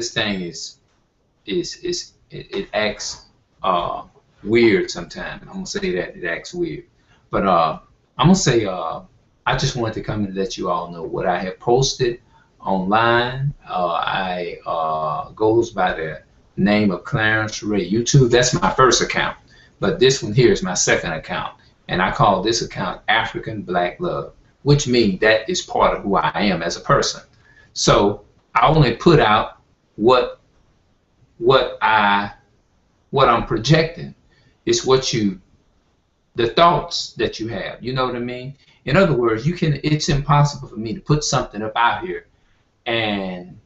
this thing it acts weird sometimes. I'm gonna say that it acts weird, but I'm gonna say I just wanted to come and let you all know what I have posted online. I goes by the name of Clarence Ray YouTube. That's my first account, but this one here is my second account, and I call this account African Black Love, which means that is part of who I am as a person. So I only put out what I'm projecting. It's the thoughts that you have. You know what I mean? In other words, it's impossible for me to put something up out here and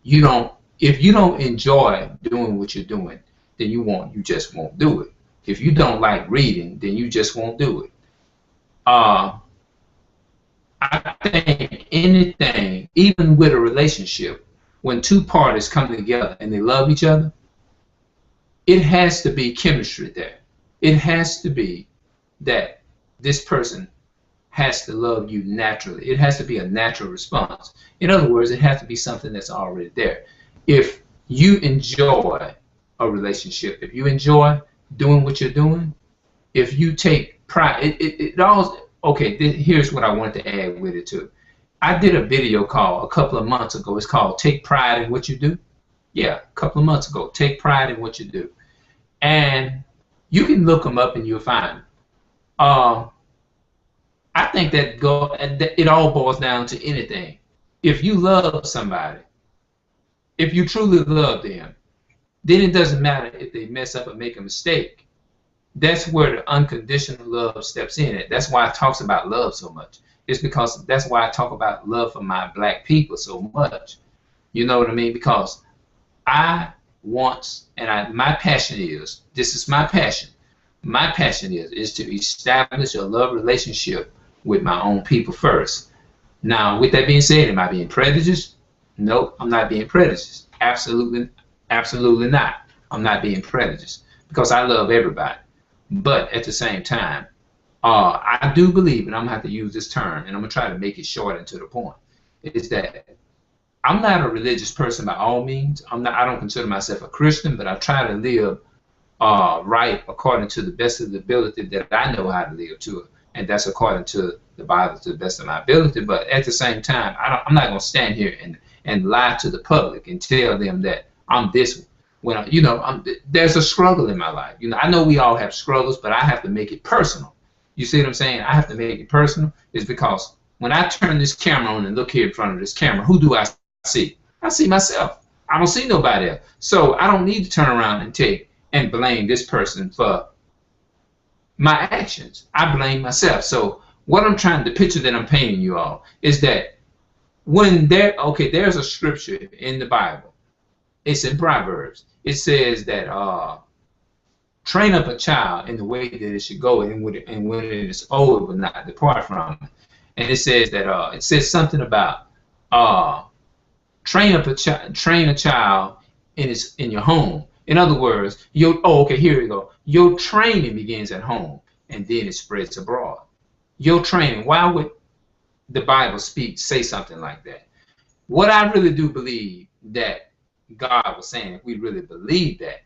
if you don't enjoy doing what you're doing, then you just won't do it. If you don't like reading, then you just won't do it. I think anything, even with a relationship, when two parties come together and they love each other, it has to be chemistry there. It has to be that this person has to love you naturally. It has to be a natural response. In other words, it has to be something that's already there. If you enjoy a relationship, if you enjoy doing what you're doing, if you take pride, here's what I wanted to add with it too. I did a video call a couple of months ago. It's called Take Pride in What You Do. Yeah, a couple of months ago. Take pride in what you do. And you can look them up and you'll find them. I think that it all boils down to anything. If you love somebody, if you truly love them, then it doesn't matter if they mess up or make a mistake. That's where the unconditional love steps in. That's why it talks about love so much. It's because that's why I talk about love for my black people so much. You know what I mean? Because my passion is, this is my passion. My passion is to establish a love relationship with my own people first. Now, with that being said, am I being prejudiced? Nope, I'm not being prejudiced. Absolutely not. I'm not being prejudiced because I love everybody. But at the same time, I do believe, and I'm gonna have to use this term, and I'm gonna try to make it short and to the point, is that I'm not a religious person by all means. I don't consider myself a Christian, but I try to live right according to the best of the ability that I know how to live to it, and that's according to the Bible to the best of my ability. But at the same time, I'm not gonna stand here and lie to the public and tell them that I'm this when there's a struggle in my life. I know we all have struggles, but I have to make it personal. You see what I'm saying? I have to make it personal. Is because when I turn this camera on and look here in front of this camera, who do I see? I see myself. I don't see nobody else. So I don't need to turn around and blame this person for my actions. I blame myself. So what I'm trying, the picture that I'm painting you all is that when there's a scripture in the Bible. It's in Proverbs. It says that train up a child in the way that it should go, and when it is old, it will not depart from it. And it says that it says something about train a child in your home. In other words, here we go. Your training begins at home, and then it spreads abroad. Your training. Why would the Bible say something like that? What I really do believe that God was saying, if we really believe that,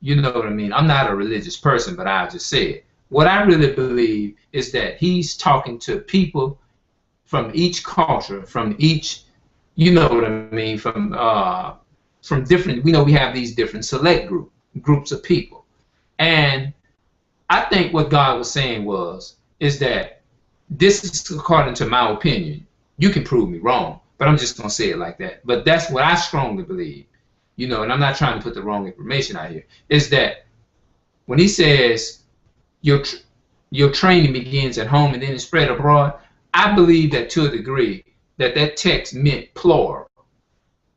you know what I mean? I'm not a religious person, but I just said, what I really believe is that he's talking to people from each culture, from each, you know what I mean, from different, we have these different select groups of people. And I think what God was saying is that this is according to my opinion. You can prove me wrong, but I'm just going to say it like that. But that's what I strongly believe. And I'm not trying to put the wrong information out here, is that when he says your training begins at home and then it's spread abroad, I believe that to a degree that text meant plural,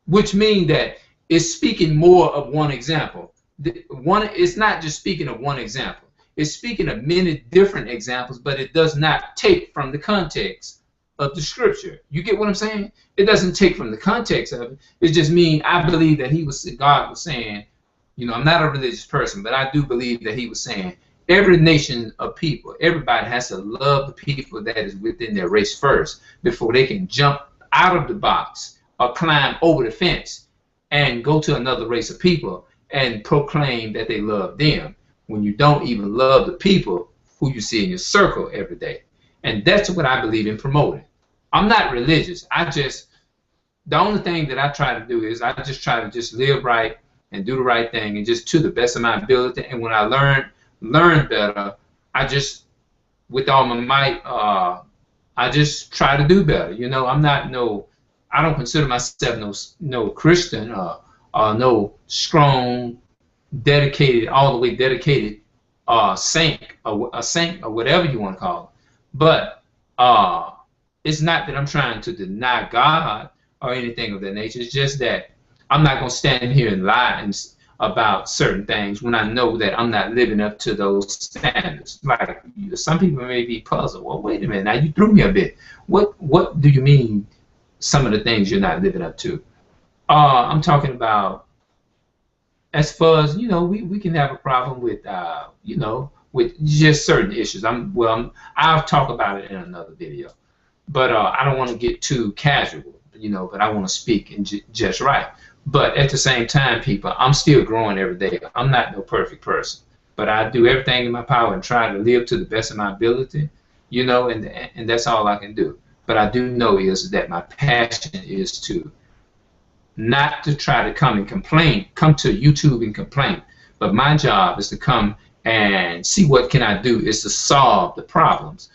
which means that it's speaking more of one example. It's not just speaking of one example. It's speaking of many different examples, but it does not take from the context of the scripture. You get what I'm saying? It doesn't take from the context of it. It just means I believe that God was saying, I'm not a religious person, but I do believe that he was saying every nation of people, everybody has to love the people that is within their race first before they can jump out of the box or climb over the fence and go to another race of people and proclaim that they love them when you don't even love the people who you see in your circle every day. And that's what I believe in promoting. I'm not religious. The only thing that I try to do is I just try to just live right and do the right thing, and just to the best of my ability. And when I learn better, I just, with all my might, I just try to do better. You know, I don't consider myself no Christian or no strong, dedicated, all the way dedicated saint or a saint or whatever you want to call it. But it's not that I'm trying to deny God or anything of that nature. It's just that I'm not going to stand here and lie about certain things when I know that I'm not living up to those standards. Like, some people may be puzzled. Well, wait a minute. Now you threw me a bit. What do you mean some of the things you're not living up to? I'm talking about, as far as, you know, we can have a problem with, you know, with just certain issues. I'll talk about it in another video. But I don't want to get too casual, you know, but I want to speak and just right. But at the same time, people, I'm still growing every day. I'm not no perfect person, but I do everything in my power and try to live to the best of my ability, you know, and that's all I can do. But I do know is that my passion is to not to try to come to YouTube and complain, but my job is to come and see what can I do is to solve the problems.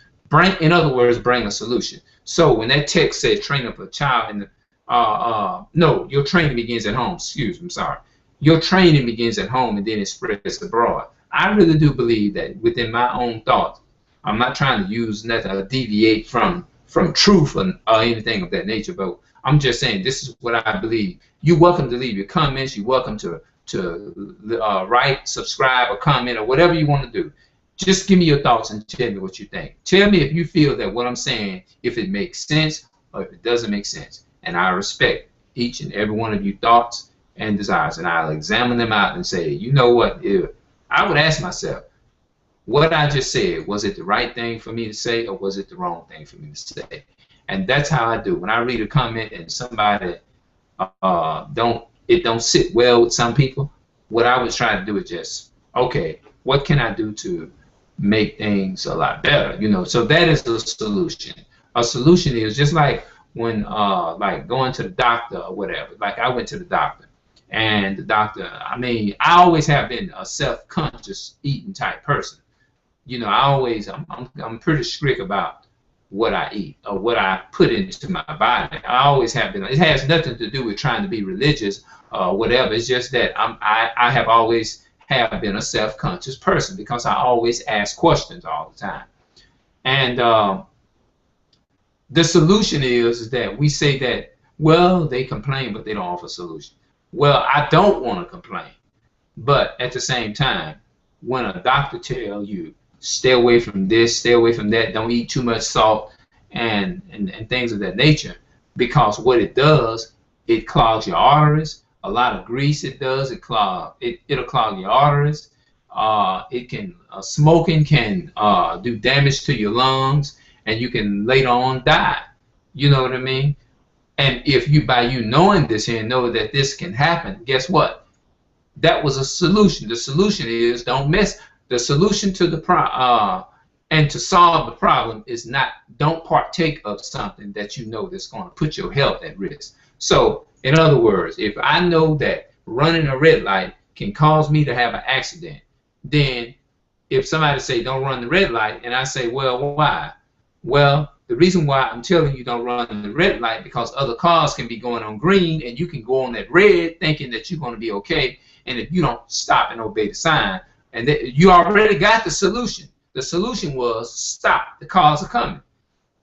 In other words, bring a solution. So when that text says train up a child in the no, your training begins at home. Excuse me, I'm sorry. Your training begins at home and then it spreads abroad. I really do believe that within my own thoughts. I'm not trying to use nothing to deviate from truth or anything of that nature, but I'm just saying this is what I believe. You're welcome to leave your comments. You're welcome to write, subscribe, or comment, or whatever you want to do. Just give me your thoughts and tell me what you think. Tell me if you feel that what I'm saying, if it makes sense or if it doesn't make sense. And I respect each and every one of your thoughts and desires, and I'll examine them out and say, you know what, I would ask myself, what I just said, was it the right thing for me to say, or was it the wrong thing for me to say? And that's how I do. When I read a comment and somebody don't sit well with some people, what I was trying to do is just, okay, what can I do to make things a lot better? You know, so that is the solution. A solution is just like when like going to the doctor or whatever. Like I went to the doctor, and the doctor, I mean, I always have been a self-conscious eating type person. You know, I'm pretty strict about what I eat or what I put into my body. I always have been. It has nothing to do with trying to be religious or whatever. It's just that I have always have been a self-conscious person because I always ask questions all the time. And the solution is that we say that, well, they complain, but they don't offer a solution. Well, I don't want to complain, but at the same time, when a doctor tells you, stay away from this, stay away from that, don't eat too much salt and things of that nature, because what it does, it clogs your arteries. A lot of grease it does, it'll clog your arteries. Smoking can do damage to your lungs, and you can later on die. You know what I mean? And if you, by you knowing this here and know that this can happen, guess what? That was a solution. The solution is don't mess. The solution to the and to solve the problem is don't partake of something that you know that's going to put your health at risk. So, in other words, if I know that running a red light can cause me to have an accident, then if somebody say don't run the red light, and I say, well, why? Well, the reason why I'm telling you don't run the red light because other cars can be going on green and you can go on that red thinking that you're going to be okay. And if you don't stop and obey the sign, and you already got the solution. The solution was stop. The cars are coming.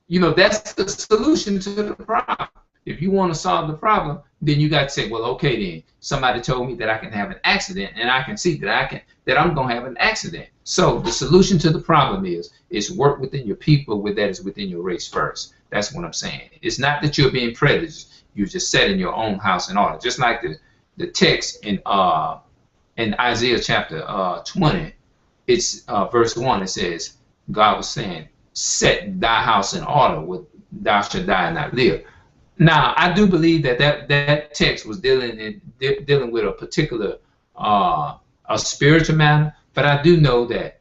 You know, that's the solution to the problem. If you want to solve the problem, then you got to say, well, okay, then somebody told me that I can have an accident, and I can see that I'm going to have an accident. So the solution to the problem is work within your people that is within your race first. That's what I'm saying. It's not that you're being prejudiced. You're just setting your own house in order. Just like the text in Isaiah chapter 20, it's verse 1. It says, God was saying, set thy house in order, thou shalt die and not live. Now, I do believe that that text was dealing with a particular a spiritual matter, but I do know that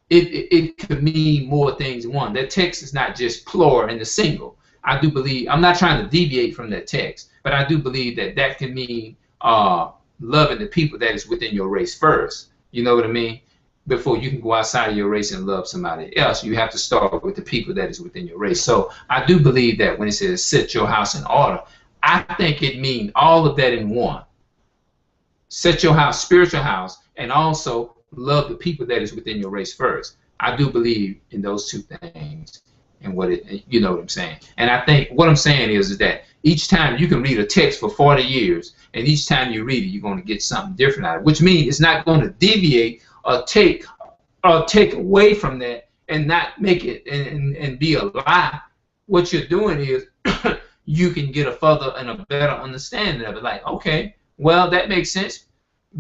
it could mean more things than one. That text is not just plural and the single. I do believe, I'm not trying to deviate from that text, but I do believe that that can mean loving the people that is within your race first. You know what I mean? Before you can go outside of your race and love somebody else, you have to start with the people that is within your race. So I do believe that when it says set your house in order, I think it means all of that in one. Set your house, spiritual house, and also love the people that is within your race first. I do believe in those two things, and what it, you know what I'm saying. And I think what I'm saying is that each time you can read a text for 40 years, and each time you read it, you're going to get something different out of it, which means it's not going to deviate or take away from that and not make it and be a lie. What you're doing is you can get a further and a better understanding of it. Like, okay, well, that makes sense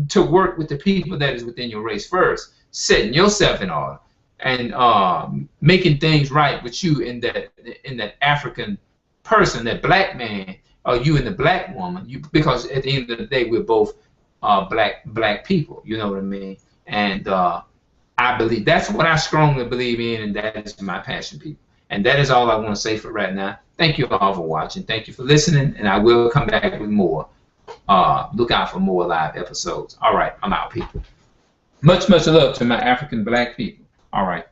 to work with the people that is within your race first, setting yourself in order and making things right with you in that African person, that black man, or you and the black woman. Because at the end of the day, we're both black people. You know what I mean? And I believe that's what I strongly believe in, and that is my passion, people. And that is all I want to say for right now. Thank you all for watching. Thank you for listening, and I will come back with more. Look out for more live episodes. All right, I'm out, people. Much love to my African black people. All right.